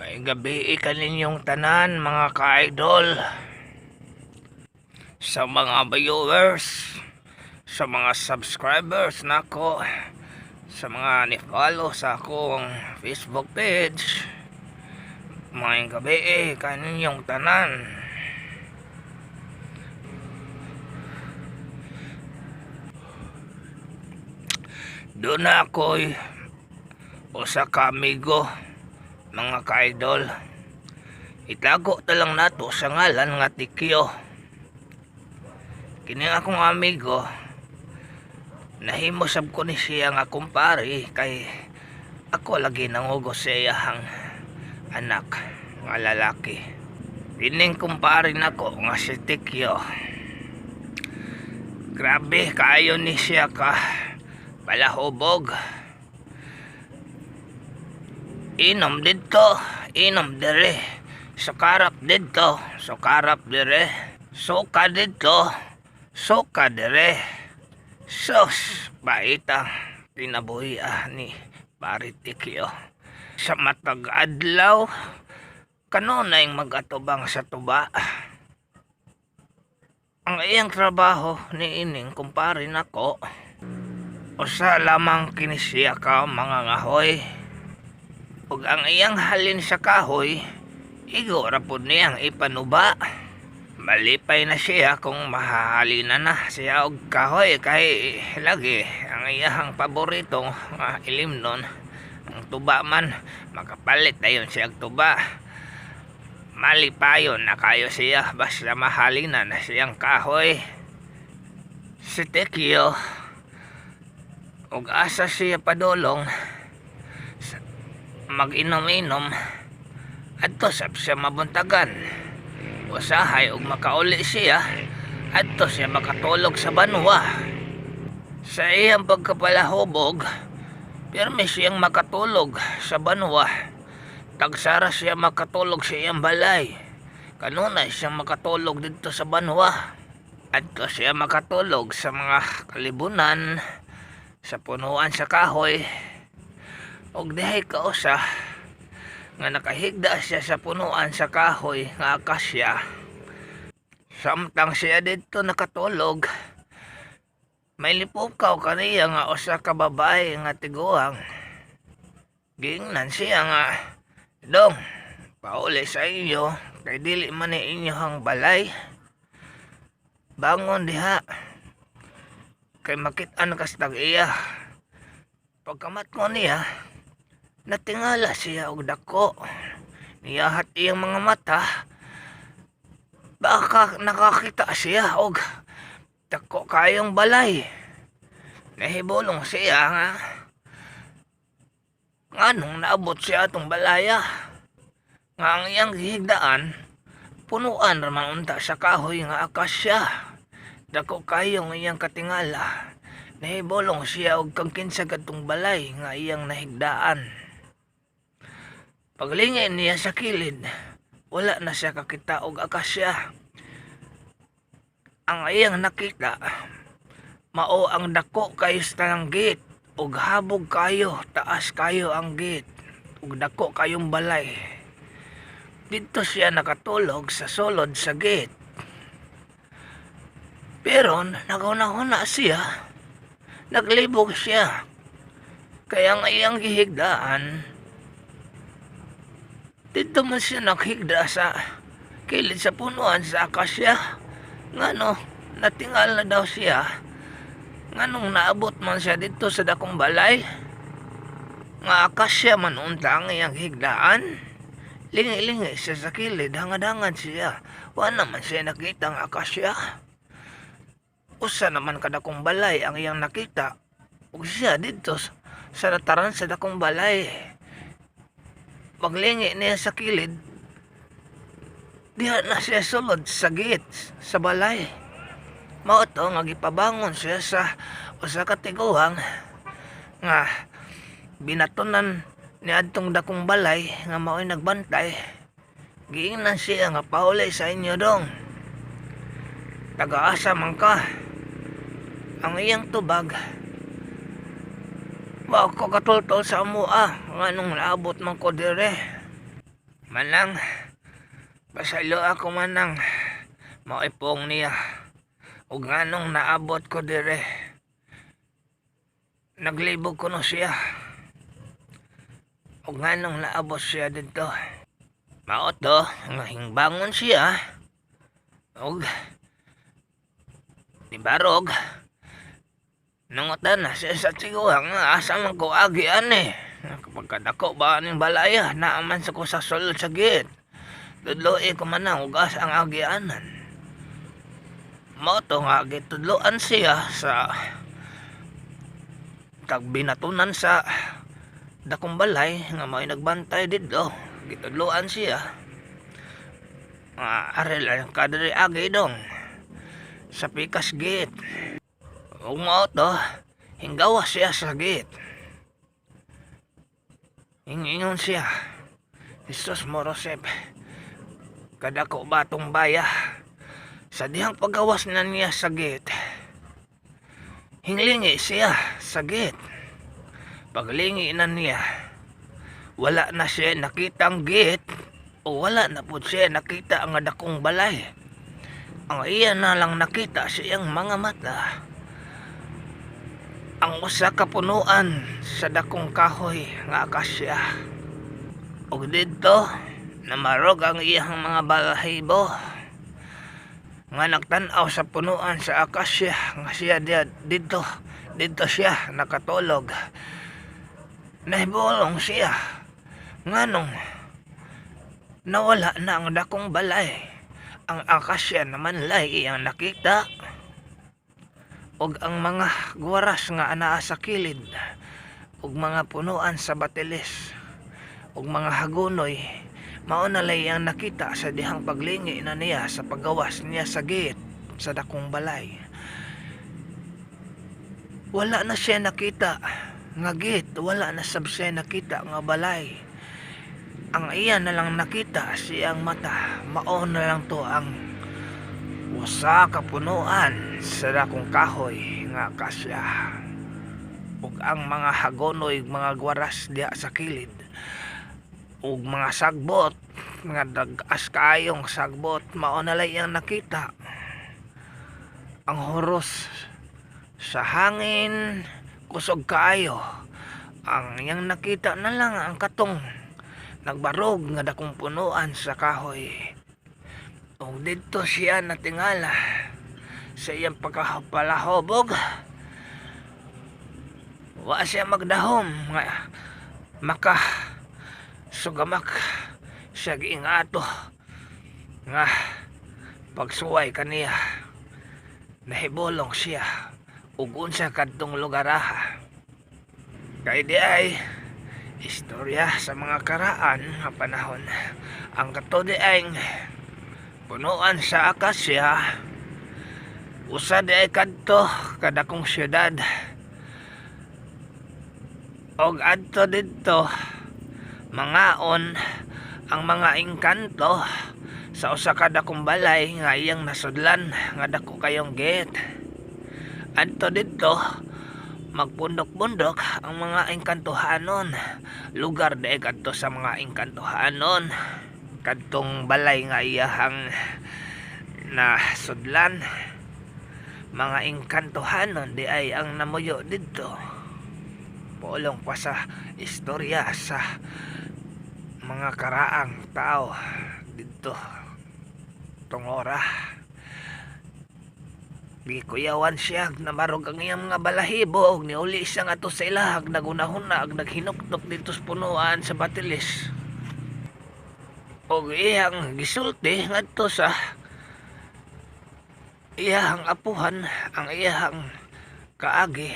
May gabi kaninyong tanan mga ka-idol, sa mga viewers, sa mga subscribers nako, sa mga ni-follow sa akong Facebook page. May gabi kaninyong tanan. Doon na ako'y usa ka amigo mga ka-idol. Itago na lang nato sa ngalan nga Tikyo. Kini akong amigo, nahimo sab ko ni siya nga kumpare kay ako lagi nangugo sa iyahang anak nga lalaki. Pining kumpare nako nga si Tikyo. Grabe kayo ni siya ka palahubog. Inom dito, inom dire. Sukarap dito, sukarap dire. Suka dito, suka dire. Sus, baita tinabuhi ni Pare Tikyo. Sa matag adlaw, kanunay mag-atubang sa tuba. Ang iyang trabaho ni ining kumpare nako, usa lamang kini siya ka mga ngahoy. Ug ang iyang halin sa kahoy, igo ra pud niyang ipanuba. Malipay na siya kung mahahalinan na siya og kahoy kay lagi ang iyang paborito nga ilimnon ang tuba man. Makapalit dayon siya og tuba. Malipayon na kayo siya basta mahalinan na siyang kahoy. Si Tikyo, ug asa siya padulong mag-inom-inom adto sab siya mabuntagan. Usahay og makauli siya adto siya makatulog sa banwa. Sa iyang pagkapalahubog, pirmi siyang makatulog sa banwa. Tagsara siya makatulog sa iyang balay. Kanunay siyang makatulog dito sa banwa. Adto siya makatulog sa mga kalibunan, sa punuan sa kahoy. Og dihay kausa nga nakahigda siya sa punuan sa kahoy nga akasya. Samtang siya dito nakatulog, may lipukaw kaniya nga usa ka babae nga tiguang. Giingnan siya nga, "Dong, pauli sa inyo kay dili man ni inyong balay. Bangon diha kay makit-an kas tag-iya." Pagkamat ko niya, natingala siya og dako. Niyahat iyang mga mata. Baka nakakita siya og dako kayong balay. Nahibulong siya nga nganong naabot siya atong balaya. Nga ang iyang gihigdaan, punuan raman unta sa kahoy nga akasya. Dako kayong iyang katingala. Nahibulong siya og kang kinsa kadtong balay nga iyang nahigdaan. Paglingay niya sa kilid, wala na siya kakita og akasya. Ang iyang nakita, mao ang dako kayo sa tanang gate, ug habog kayo, taas kayo ang gate, ug dako kayong balay. Dito siya nakatulog sa sulod sa gate. Pero naguna-una siya, naglibog siya. Kaya ang iyang gihigdaan, dito man siya naghigda sa kilid sa punuan sa akasya. Ngano, natingal na daw siya. Nganong naabot man siya dito sa dakong balay. Nga akasya man unta ang iyang higdaan. Lingi-lingi siya sa kilid, hangad-hangad siya. Wala naman siya nakita ang akasya. Usa naman kadakong balay ang iyang nakita. Ug siya dito sa lataran sa dakong balay. Paglingi niya sa kilid, diha na siya sulod sa gate sa balay. Mao to nga gipabangon siya sa usa ka tiguang nga binatunan ni adtong dakong balay nga mao'y nagbantay. Giingnan siya nga, "Pauli sa inyo dong. Taga-asa man ka?" Ang iyang tubag, "Wa ko katultol sa amua, nganong naabot man ko dire." Manang, pasalo ako manang. Maipong niya. Ug nganong naabot ko dire. Naglibog ko no siya. Ug nganong naabot siya dito. Mao to, nga hingbangon siya. Ug Barog, nangutan na siya sa tiguang nga asa man ko agi ani. Kapag kadako ba aning balaya, naaman sa ko sa sulod sa git. Tudloi ko man ang ugas ang agianan. Mao to nga gitudloan siya sa kagbinatunan sa dakong balay nga may nagbantay dito. Gitudloan siya. Arel ang kadiri agi dong sa pikas gate. Ug mao to, hinggawa siya sa gate. Ingon siya, Jesus Morosep, kadako batong baya. Sa dihang paggawas na niya sa gate, hinglingi siya sa gate. Paglingi na niya, wala na siya nakitang gate o wala na po siya nakita ang dakong balay. Ang iya na lang nakita siyang mga mata. Ang usa ka punuan sa dakong kahoy nga akasya. Ug didto namarog ang iyang mga balahibo nga nagtan-aw sa punuan sa akasya nga siya didto siya nakatulog. Nahibolong siya nganong nawala na ang dakong balay. Ang akasya naman lay iyang nakita. Og ang mga guwaras nga anaa sa kilid, og mga punuan sa batilis, og mga hagunoy, mao na lay iyang nakita sa dihang paglingi na niya sa paggawas niya sa gate sa dakong balay. Wala na siya nakita nga gate, wala na sab siya nakita nga balay. Ang iya na lang nakita siyang mata, mao na lang to ang usa ka punuan sa dakong kahoy nga kasya. Ug ang mga hagonoy, mga gwaras diha sa kilid, ug mga sagbot, mga dagas kaayong sagbot, mao na lang iyang nakita. Ang horos sa hangin, kusog kaayo. Ang iyang nakita na lang ang katong nagbarog nga dakong punuan sa kahoy. O dito siya natingala sa iyang pagkapalahobog. Wa siya magdahom nga maka sugamak siya giingato nga pagsuway kaniya. Nahibolong siya ug unsa kadtong lugaraha. Kay di ay istorya sa mga karaan nga panahon. Ang katodi ay punuan sa akasya, usa di ay kadto kadakong syudad. Og adto didto mangaon ang mga engkanto sa usa ka dakong balay nga iyang nasudlan nga dako kayong gate. Adto didto magpundok-pundok ang mga engkantohanon. Lugar de kadto sa mga engkantohanon. Kadtong balay nga iyahang na sudlan. Mga engkantohanon di ay ang namuyo didto. Pulong pa sa istorya sa mga karaang tao didto tungora. Gikuyawan siya na marog ang iyang mga balahibo og niuli siya nga to sa ilahag nagunahuna ag naghinuktok dito sa punuan sa batilis. Og iyang gisulti ngadto sa iyang apuhan, ang iyang kaagi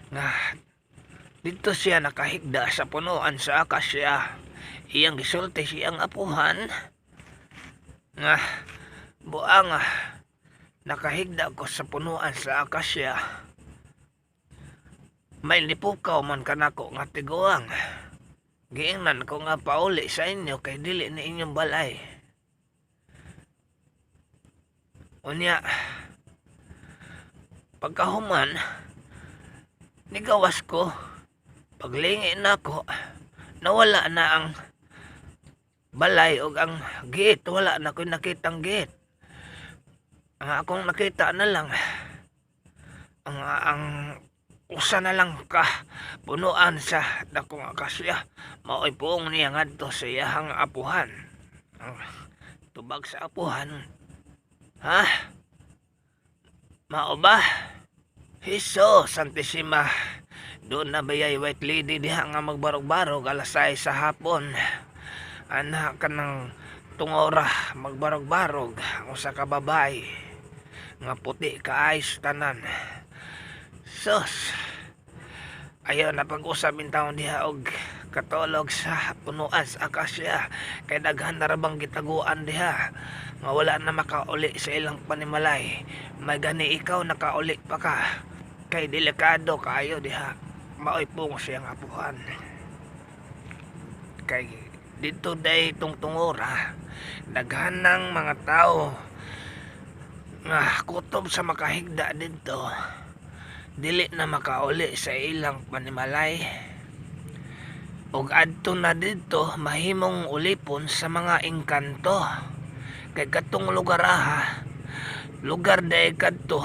nga dito siya nakahigda sa punuan sa akasya. Iyang gisulti siyang apuhan nga buang nakahigda ko sa punuan sa akasya. May lipukaw man kanako nga tiguang. Giingnan ko nga pauli sa inyo kay dili ni inyong balay. Unya, pagkahuman, nigawas ko, paglingi na ko, nawala na ang balay ug ang gate wala na ko'y nakitang gate. Ang akong nakita na lang ang usa na lang ka punuan sa dakong akasya mao'y puong niya ngadto sa iyahang apuhan. Ang tubag sa apuhan, ha? Mao ba? Hiso Santissima, doon na bayay white lady diha nga magbarog-barog alas 6 sa hapon. Anak ka ng tungora magbarog-barog ang usa ka babae nga puti kaayos tanan. Sus, ayaw na pag-usap in taon diha og katulog sa punuan sa akasya kay daghan na rabang gitaguan diha nga wala na makauli sa ilang panimalay. May gani ikaw nakauli pa ka kay delikado kayo diha. Maoy pong siyang apuhan kay dito day tungtungora daghan ng mga tao nga kutob sa makahigda dito dili na makauli sa ilang panimalay ug adto na dito mahimong ulipon sa mga engkanto kay katong lugar day kadto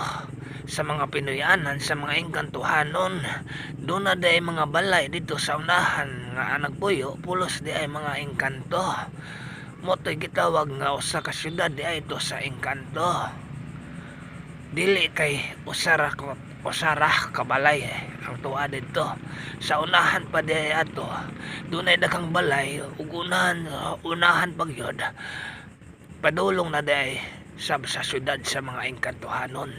sa mga Pinoyanan sa mga engkantuhanon doon na day mga balay dito sa unahan nga nagpuyo pulos di ay mga engkanto motoy gitawag nga usa ka syudad di ay ito sa engkanto dili kay usara ka balay ang tuwa dito sa unahan pa di ay ato doon ay daghang balay ug unahan pagyod padulong na di ay sa syudad sa mga engkantuhanon.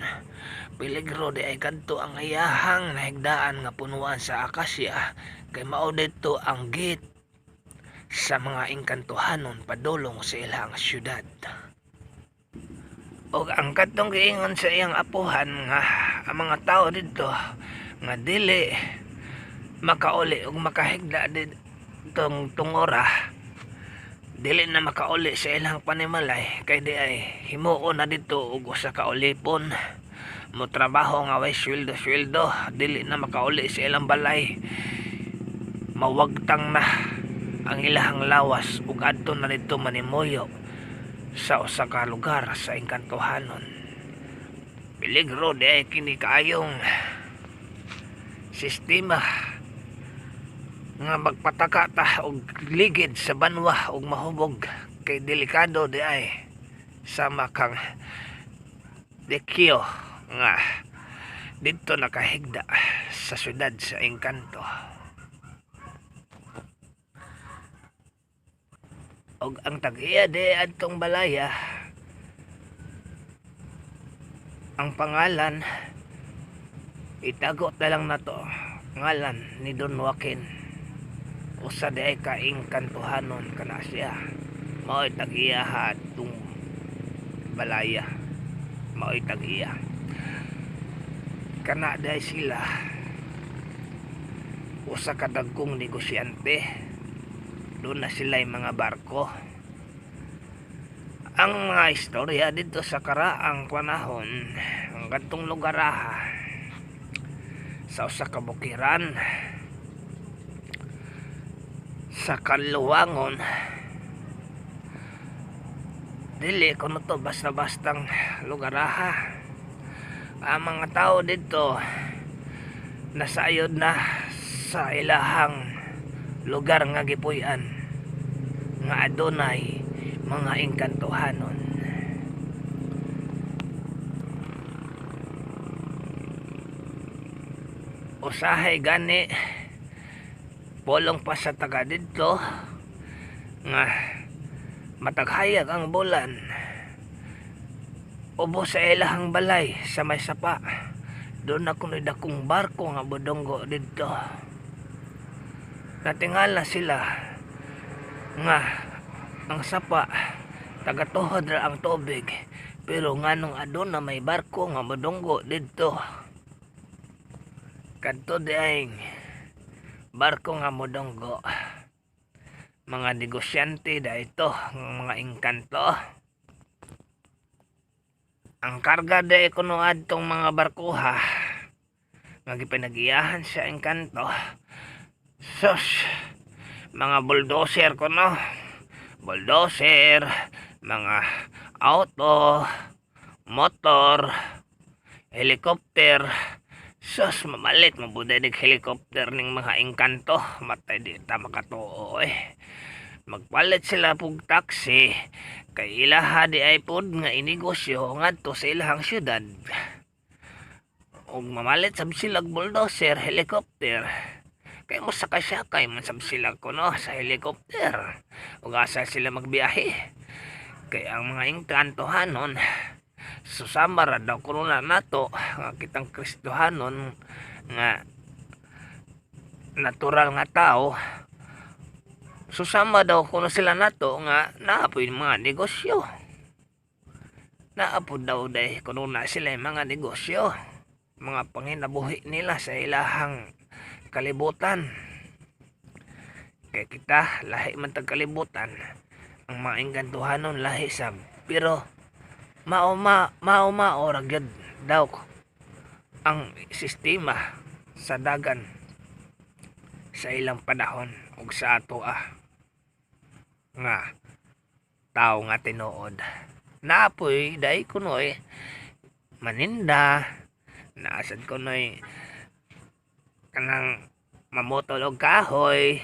Peligro di ay kadto ang iyahang nahigdaan nga punuan sa akasya kay mao dito ang gate sa mga engkantuhanon padulong sa ilang syudad. Og ang kadtong giingon sa iyang apuhan nga ang mga tao dito nga dili makauli og makahigda ditong tungora dili na makauli sa ilang panimalay kay di ay himuon na dito og usa ka ulipon mo trabaho nga way sweldo dili na makauli sa ilang balay mawagtang na ang ilahang lawas ug adto na dito manimuyo sa usa ka lugar sa engkantuhanon. Peligro di ay kini kaayong sistema nga magpataka ta og ligid sa banwa ug mahubog kay delikado di ay sama kang dekyo nga dito nakahigda sa syudad sa engkanto. Og ang tag-iya di adtong balaya ang pangalan itago na lang nato ngalan ni Don Joaquin usa di ay kaengkantuhanon kana siya mao'y tag-iya atong balaya mao'y tag-iya kana day sila usa ka dagkong negosyante doon na sila yung mga barko. Ang mga istorya dito sa karaang panahon ang gantong lugar sa usa ka bukiran sa Kaluwangon dili kuno to basta-bastang lugar ang mga tao dito nasayod na sa ilahang lugar nga gipuy-an nga adunay mga engkantuhanon. Usahay gani polong pa sa taga dito nga mataghayag ang bulan ubo sa ilahang balay sa may sapa doon na kunoy dakong barko nga bodonggo dito. Natingala sila nga ang sapa tagatuhod ra ang tubig pero nganong aduna may barko nga modunggo didto kadto diayng barko nga modunggo mga negosyante da ito mga engkanto ang karga da kuno adtong mga barkuha nga gipinagiyahan sa engkanto sus mga bulldozer kuno bulldozer, mga auto, motor, helicopter. Sus, mamalit mabuday ning helicopter ning mga engkanto. Matay di ta makatuo eh. Magpalit sila pug taxi kay ilaha di ay pod nga inegosyo ngadto sa ilahang syudad. Og mamalit sab sila og bulldozer, helicopter. Kay mo sakay man sab sila kuno sa helicopter. Ug asa sila magbiyahe. Kay ang mga engkantohanon susama ra daw kuno na nato nga kitang Kristohanon nga natural nga tao. Susama daw kuno sila nato nga naapoy mga negosyo. Naapod daw day kuno na sila mga negosyo. Mga panginabuhi nila sa ilahang kalibutan. Kay kita lahi man tag kalibutan. Ang mga engkantohanon lahi sab. Pero mauma ora gyud daw ang sistema sa dagan sa ilang panahon ug sa ato nga tao nga tinuod. Naapoy dai kunoy maninda, naasad kunoy kanang mamotol og kahoy,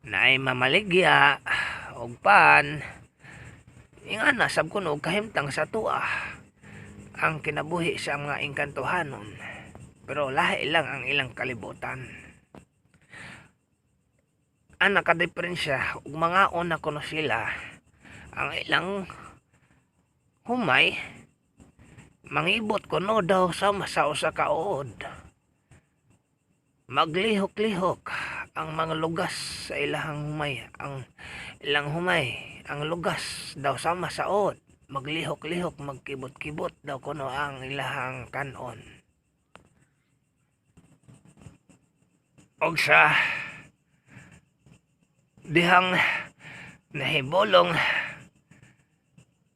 naay mamaligya og pan. Ingana sab kuno kahimtang sa tuwa ang kinabuhi sa mga engkantohanon. Pero lahi lang ang ilang kalibutan. Ang nakadiferensya ug mga una kuno sila ang ilang humay mangibot kuno daw sama sa usa ka uod. Maglihok-lihok ang mga lugas sa ilahang humay. Ang ilang humay, ang lugas daw sama sa uod. Maglihok-lihok, magkibot-kibot daw kuno ang ilahang kanon. Og sa dihang nahibolong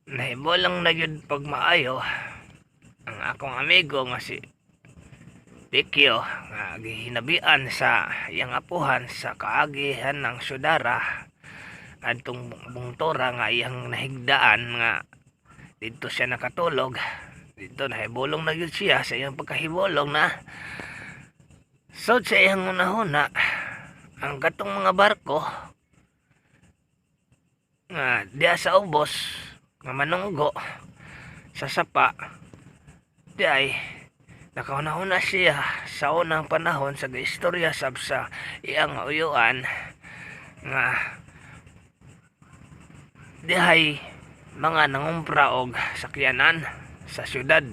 na yun pag maayo ang akong amigo nga si Pikyo nga gihinabian sa iyang apuhan sa kaagihan ng Sudara adtong bungtora nga iyang nahigdaan nga dito siya nakatulog. Dito nahibolong na yun siya sa iyang pagkahibolong na so sa iyang unahuna ang katong mga barko nga diya sa ubos nga manunggo sa sapa di ay nakauna-una siya sa unang panahon sa istorya sab sa iyang uyuan nga dihay mga nangumpra og sakyanan sa syudad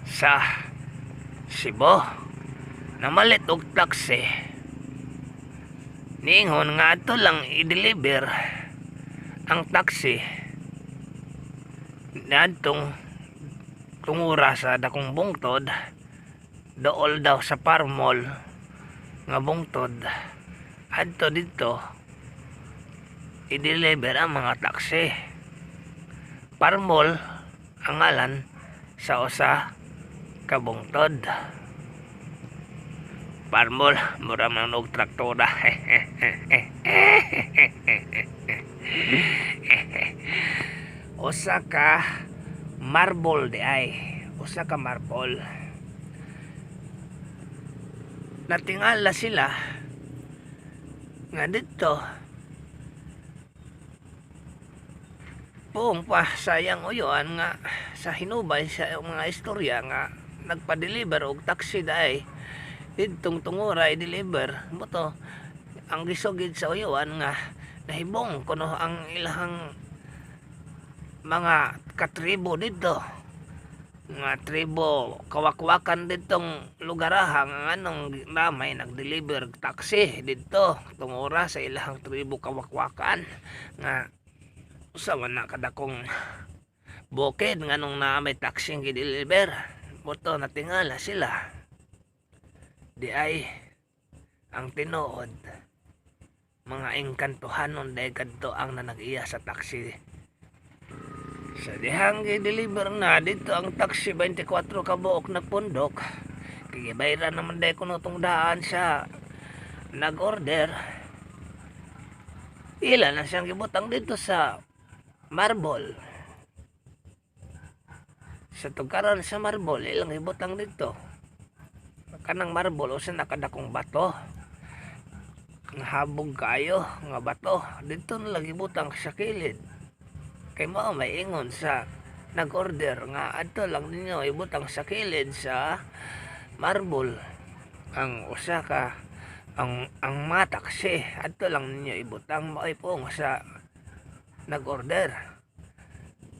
sa Cebu namalit og taxi niingon nga ato lang i-deliver ang taxi niadtong tungura sa dakong bungtod dool daw sa Parmol nga bungtod adto dito i-deliver ang mga taxi. Parmol ang ngalan sa usa ka bungtod. Parmol mura man og traktora. Usa ka marble di ay. Usa ka marble. Natingala sila nga dito buong pa sayang uyuan nga sa hinubay sa mga istorya nga nagpa-deliver og taxi daay didtong tungura i-deliver mo to ang gisugid sa uyuan nga nahibong kuno ang ilahang mga katribo dito nga tribo kawakwakan ditong lugaraha nga anong ramay nag-deliver taxi dito tungura sa ilahang tribo kawakwakan nga usawa na kadakong bukid nga nung na may taxi nga gideliver moto natingala sila di ay ang tinuod mga engkantohanon dahil kadto ang nanag-iya sa taxi sa dihang gideliver na dito ang taxi 24 ka buok na pundok kigibayra naman dahil kuno tong daan sa nag-order Ila na siyang gibutang dito sa Marbol. Sa tugaran sa Marbol, ilang gibutang dito. Kanang Marbol o sa nakadakong bato. Habog kayo nga bato. Dito na lagi butang sa kilid. Kay mao may ingon sa nag-order nga adto lang ninyo ibutang sa kilid sa Marbol. Ang usa ka ang mga taksi adto lang ninyo ibutang maoy pong sa nag-order.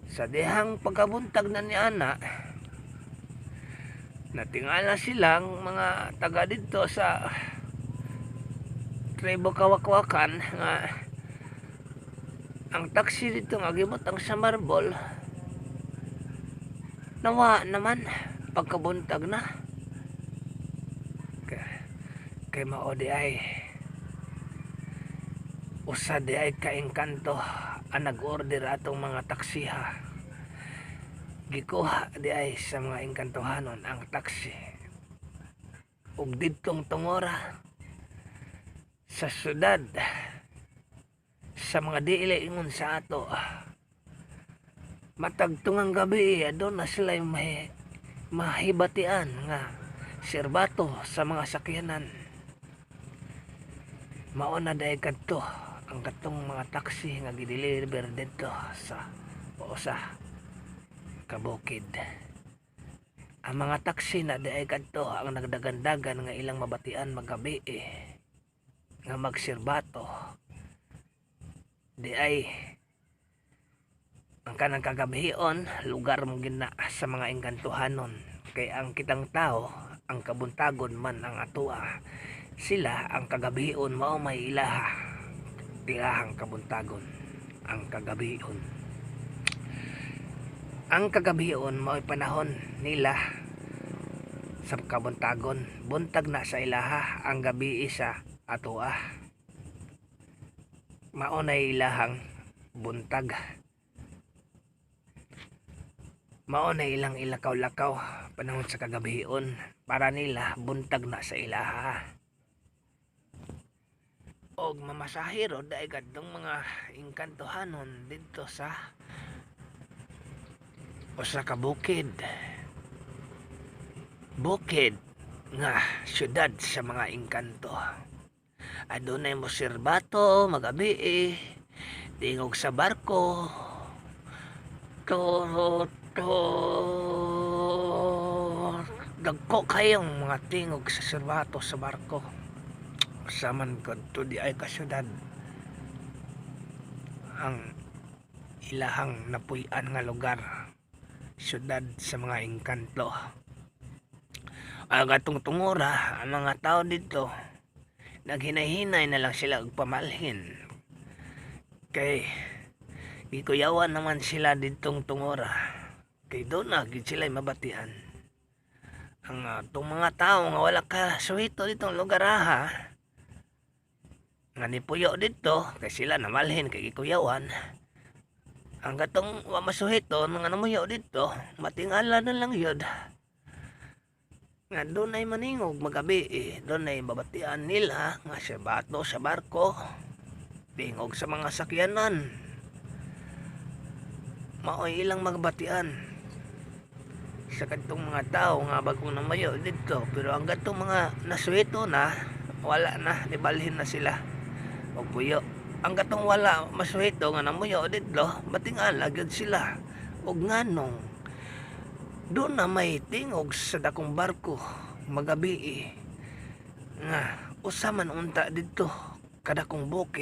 Sa dihang pagkabuntag na ni ana, natingala silang mga taga dito sa tribo Kawakwakan nga ang taksi dito nga gibutang sa Marbol nawa naman pagkabuntag na kay mao di ay usa di ay kaengkanto ang nag-order atong mga taksiha. Gikuha di ay sa mga engkantohanon ang taksi ug didtong tungora sa syudad sa mga dili ingon sa ato matag tungang gabi adon na sila mahibatian nga serbato sa mga sakyanan. Mao na daay kadto ang katong mga taksi nga gideliver dito sa usa ka bukid. Ang mga taksi na daay kadto ang nagdagandagan nga ilang mabatian magabi nga magserbato. Di ay ang kanang kagabion lugar mo gina sa mga engkantohanon kay ang kitang tao ang kabuntagon man ang atua. Sila ang kagabion mao may ilahang kabuntagon ang kagabion. Ang kagabion mao panahon nila sa kabuntagon, buntag na sa ilaha ang gabi sa atua. Mao na ilahang buntag. Mao na ilang ilakaw-lakaw panahon sa kagabion para nila buntag na sa ilaha. Og mamasahero dahil kadtong mga engkantohanon dito sa usa ka bukid nga syudad sa mga engkanto. Adunay mo serbato magabi tingog sa barko to dagko kayong mga tingog sa serbato sa barko. Saman kadto di ay kasyudad ang ilahang napuy-an nga lugar, syudad sa mga engkanto. Agatong tungora ang mga tao dito naghinay-hinay na lang sila og pamalhin kay gikuyawan naman sila ditong tungora kay doon na gid sila mabatian. Ang tong mga tao nga wala ka suhito ditong lugar nga nipuyo dito kay sila namalhin kay gikuyawan. Ang gatong wa masuhito nga namuyo dito matingala na lang yun nga doon ay maningog magabi doon ay babatian nila nga serbato sa barko tingog sa mga sakyanan. Maoy ilang magbatian sa kadtong mga tao nga bagong namayo dito, pero ang gatong mga nasuhito na wala na, nibalhin na sila og puyo. Ang gatong wala masuhito nga namuyo dito matingala gyud sila og nganong doon na may tingog sa dakong barko magabi nga usa man unta dito kadakong bukid